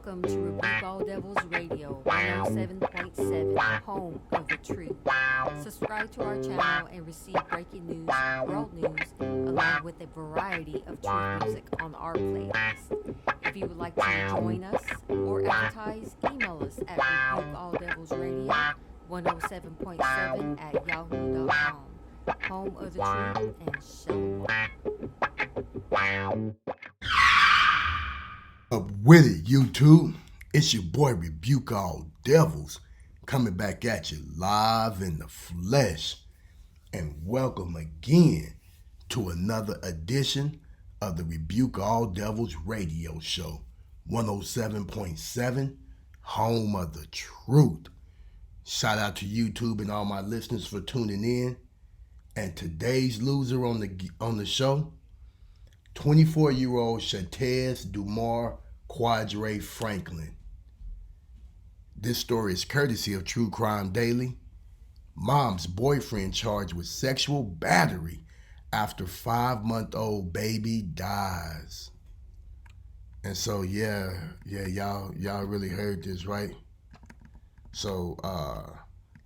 Welcome to Rebuke All Devils Radio 107.7, home of the truth. Subscribe to our channel and receive breaking news, world news, along with a variety of truth music on our playlist. If you would like to join us or advertise, email us at rebukealldevils.radio 107.7 at yahoo.com. Home of the truth and shalom. Up with it, YouTube. It's your boy Rebuke All Devils coming back at you live in the flesh. And welcome again to another edition of the Rebuke All Devils radio show, 107.7, home of the truth. Shout out to YouTube and all my listeners for tuning in. And today's loser on the show, 24-year-old Shatez Franklin. This story is courtesy of True Crime Daily. Mom's boyfriend charged with sexual battery after 5-month-old baby dies. And so y'all really heard this, right? So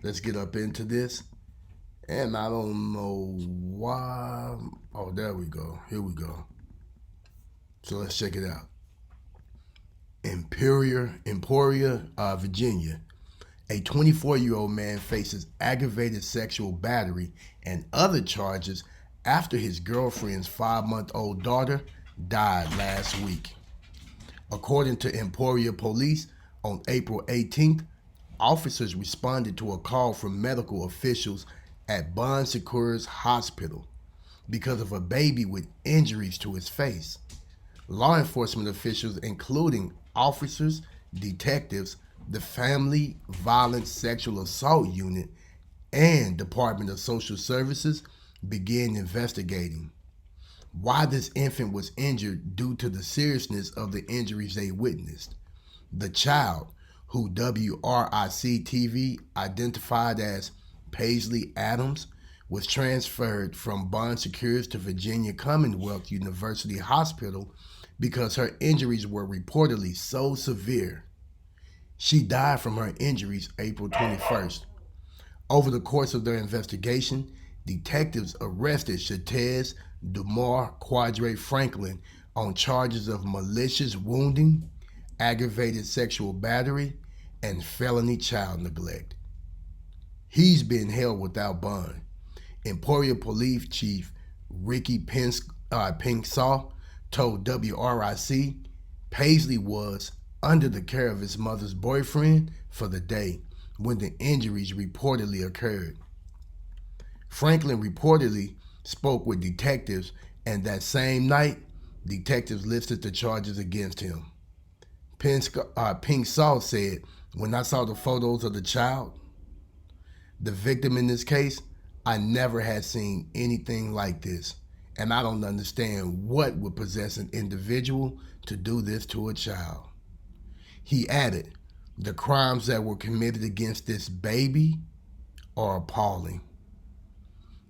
let's get up into this. And I don't know why. Oh, there we go. Here we go. So let's check it out. Emporia, Virginia. A 24-year-old man faces aggravated sexual battery and other charges after his girlfriend's 5-month-old daughter died last week. According to Emporia Police, on April 18th, officers responded to a call from medical officials at Bon Secours Hospital because of a baby with injuries to his face. Law enforcement officials, including officers, detectives, the Family Violence Sexual Assault Unit, and Department of Social Services, began investigating why this infant was injured due to the seriousness of the injuries they witnessed. The child, who WRIC TV identified as Paisley Adams, was transferred from Bon Secours to Virginia Commonwealth University Hospital because her injuries were reportedly so severe. She died from her injuries April 21st. Over the course of their investigation, detectives arrested Shatez Franklin on charges of malicious wounding, aggravated sexual battery, and felony child neglect. He's been held without bond. Emporia Police Chief Ricky Pinksaw told WRIC Paisley was under the care of his mother's boyfriend for the day when the injuries reportedly occurred. Franklin reportedly spoke with detectives, and that same night, detectives listed the charges against him. Pinksaw said, "When I saw the photos of the child, the victim in this case, I never had seen anything like this, and I don't understand what would possess an individual to do this to a child." He added, "The crimes that were committed against this baby are appalling."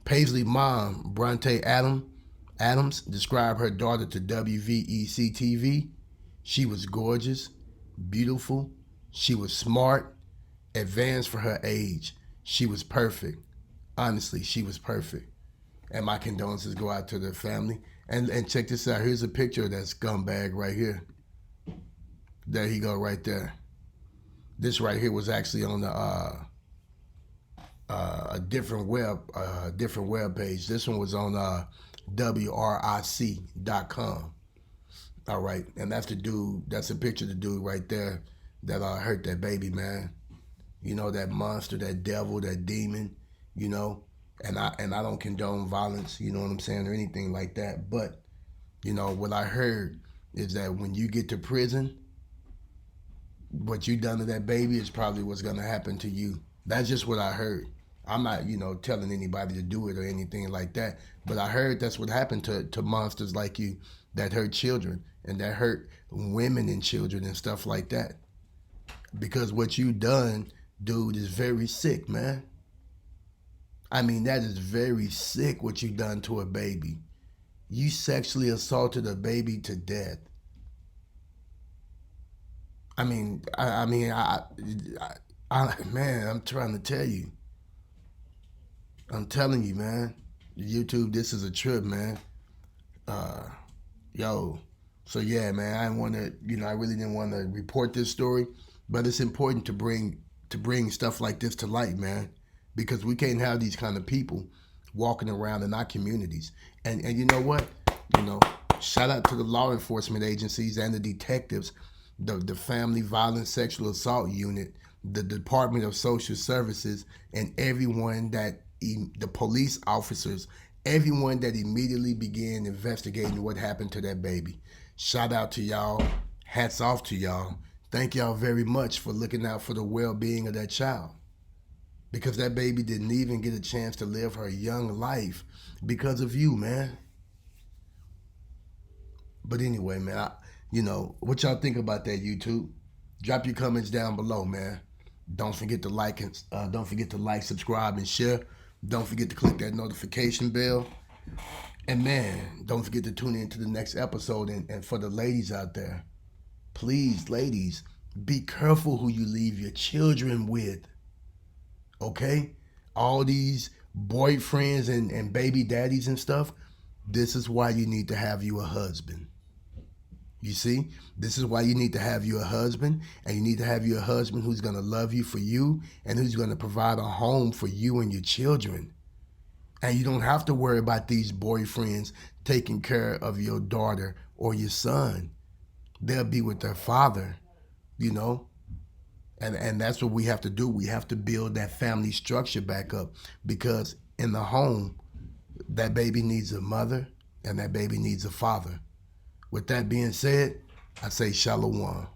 Paisley's mom, Bronte Adams, described her daughter to WVEC TV. She was gorgeous, beautiful, she was smart, advanced for her age. She was perfect. Honestly, she was perfect. And my condolences go out to the family. And check this out. Here's a picture of that scumbag right here. There he go right there. This right here was actually on a different web page. This one was on WRIC.com. All right, and that's the dude. That's a picture of the dude right there that hurt that baby, man. You know, that monster, that devil, that demon. You know, and I don't condone violence. You know what I'm saying, or anything like that. But you know what I heard is that when you get to prison, what you done to that baby is probably what's gonna happen to you. That's just what I heard. I'm not, telling anybody to do it or anything like that. But I heard that's what happened to monsters like you that hurt children and that hurt women and children and stuff like that. Because what you done, dude, is very sick, man. I mean, that is very sick what you done to a baby. You sexually assaulted a baby to death. Man, I'm trying to tell you. I'm telling you, man. YouTube, this is a trip, man. Uh, Yo, so yeah, man. I want to, I really didn't want to report this story, but it's important to bring stuff like this to light, man, because we can't have these kind of people walking around in our communities. And you know what? You know, shout out to the law enforcement agencies and the detectives, the Family Violence Sexual Assault Unit, the Department of Social Services, and everyone the police officers, everyone that immediately began investigating what happened to that baby. Shout out to y'all. Hats off to y'all. Thank y'all very much for looking out for the well-being of that child, because that baby didn't even get a chance to live her young life because of you, man. But anyway, man, what y'all think about that, YouTube? Drop your comments down below, man. Don't forget to like, subscribe, and share. Don't forget to click that notification bell. And man, don't forget to tune in to the next episode. And for the ladies out there, please, ladies, be careful who you leave your children with. Okay? All these boyfriends and baby daddies and stuff, this is why you need to have you a husband. You see, this is why you need to have you a husband, and you need to have you a husband who's going to love you for you and who's going to provide a home for you and your children. And you don't have to worry about these boyfriends taking care of your daughter or your son. They'll be with their father, you know. And that's what we have to do. We have to build that family structure back up, because in the home, that baby needs a mother and that baby needs a father. With that being said, I say shalom.